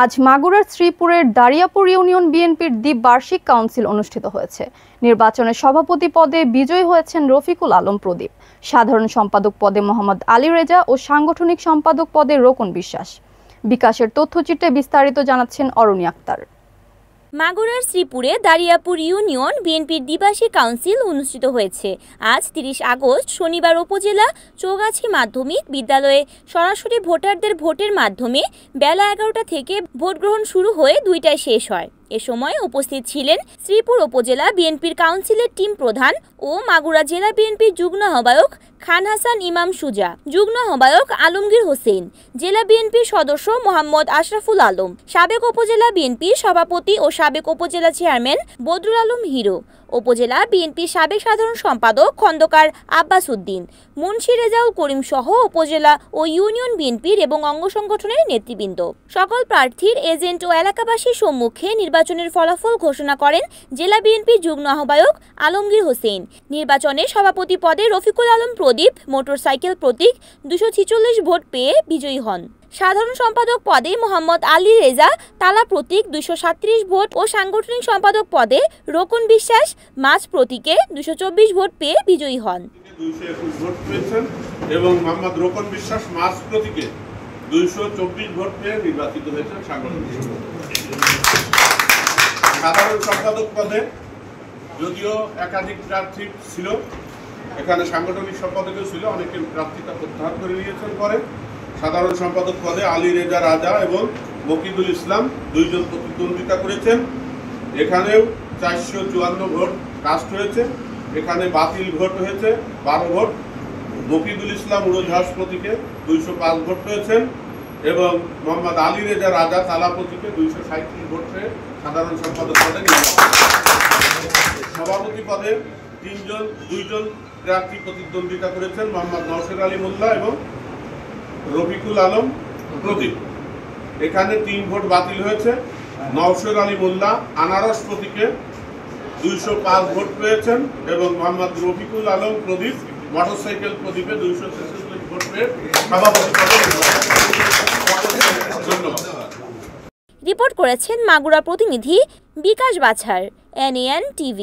আজ মাগুরার শ্রীপুরের দারিয়াপুর ইউনিয়ন বিএনপির দ্বিবার্ষিক কাউন্সিল অনুষ্ঠিত হয়েছে। নির্বাচনে সভাপতি পদে বিজয়ী হয়েছেন রফিকুল আলম প্রদীপ, সাধারণ সম্পাদক পদে মোহাম্মদ আলী রেজা ও সাংগঠনিক সম্পাদক পদে রোকন বিশ্বাস। বিকাশের তথ্যচিত্রে বিস্তারিত জানাচ্ছেন অরুণী আক্তার। মাগুরার শ্রীপুরে দারিয়াপুর ইউনিয়ন বিএনপির দ্বিবার্ষিক কাউন্সিল অনুষ্ঠিত হয়েছে। আজ 30 আগস্ট শনিবার উপজেলা চৌগাছি মাধ্যমিক বিদ্যালয়ে সরাসরি ভোটারদের ভোটের মাধ্যমে বেলা 11টা থেকে ভোট গ্রহণ শুরু হয়ে 2টায় শেষ হয়। এ সময় উপস্থিত ছিলেন শ্রীপুর উপজেলা বিএনপির কাউন্সিলের টিম প্রধান ও মাগুরা জেলা বিএনপির যুগ্ম আহ্বায়ক খান হাসান ইমাম সুজা, যুগ্ম আহ্বায়ক আলমগীর হোসেন, জেলা বিএনপির সদস্য মোহাম্মদ আশরাফুল আলম, সাবেক উপজেলা বিএনপির সভাপতি ও সাবেক উপজেলা চেয়ারম্যান বদরুল আলম হিরো, উপজেলা বিএনপির সাবেক সাধারণ সম্পাদক খন্দকার আব্বাস উদ্দিন, মুন্সি রেজাউল করিম সহ উপজেলা ও ইউনিয়ন বিএনপির এবং অঙ্গ সংগঠনের নেতৃবৃন্দ। সকল প্রার্থীর এজেন্ট ও এলাকাবাসীর সম্মুখে নির্বাচনের ফলাফল ঘোষণা করেন জেলা বিএনপির যুগ্ম আহ্বায়ক আলমগীর হোসেন। নির্বাচনে সভাপতি পদে রফিকুল আলম প্রদীপ মোটরসাইকেল প্রতীক 246 ভোট পেয়ে বিজয়ী হন। সাধারণ সম্পাদক পদে মোহাম্মদ আলী রেজা তালা প্রতীক 237 ভোট ও সাংগঠনিক সম্পাদক পদে রোকন বিশ্বাস মাছ প্রতীকে 224 ভোট পেয়ে বিজয়ী হন। 221 ভোট পেয়েছেন এবং মোহাম্মদ রোকন বিশ্বাস মাছ প্রতীকে 224 ভোট পেয়ে নির্বাচিত হয়েছেন সাংগঠনিক। সাধারণ সম্পাদক পদে যদিও একাধিক প্রার্থী ছিল, এখানে সাংগঠনিক সম্পাদকও ছিল, অনেকে প্রার্থিতা প্রত্যাহার করে নিয়েছেন। পরে সাধারণ সম্পাদক পদে আলী রেজা রাজা এবং মকিদুল ইসলাম 2 জন প্রতিদ্বন্দ্বিতা করেছেন। এখানেও 454 ভোট কাস্ট হয়েছে। এখানে বাতিল ভোট হয়েছে 12 ভোট। মকিদুল ইসলাম উড়োজাহাজ প্রতীকে 205 ভোট পেয়েছেন এবং মোহাম্মদ আলী রেজা রাজা তালা প্রতীকে 237 ভোট পেয়ে সাধারণ সম্পাদক পদে সভাপতি পদে 2 জন প্রার্থী প্রতিদ্বন্দ্বিতা করেছেন, মোহাম্মদ নওশের আলী মোল্লা এবং রফিকুল আলম প্রদীপ। এখানে 3 ভোট বাতিল হয়েছে। নওশের আলী মোল্লা আনারস প্রতীকে 205 ভোট পেয়েছেন এবং মোহাম্মদ রফিকুল আলম প্রদীপ মোটরসাইকেল প্রতীকে 246 ভোট পেয়ে সভাপতি পদে রিপোর্ট করেছেন মাগুরা প্রতিনিধি বিকাশ বাছার, NAN TV।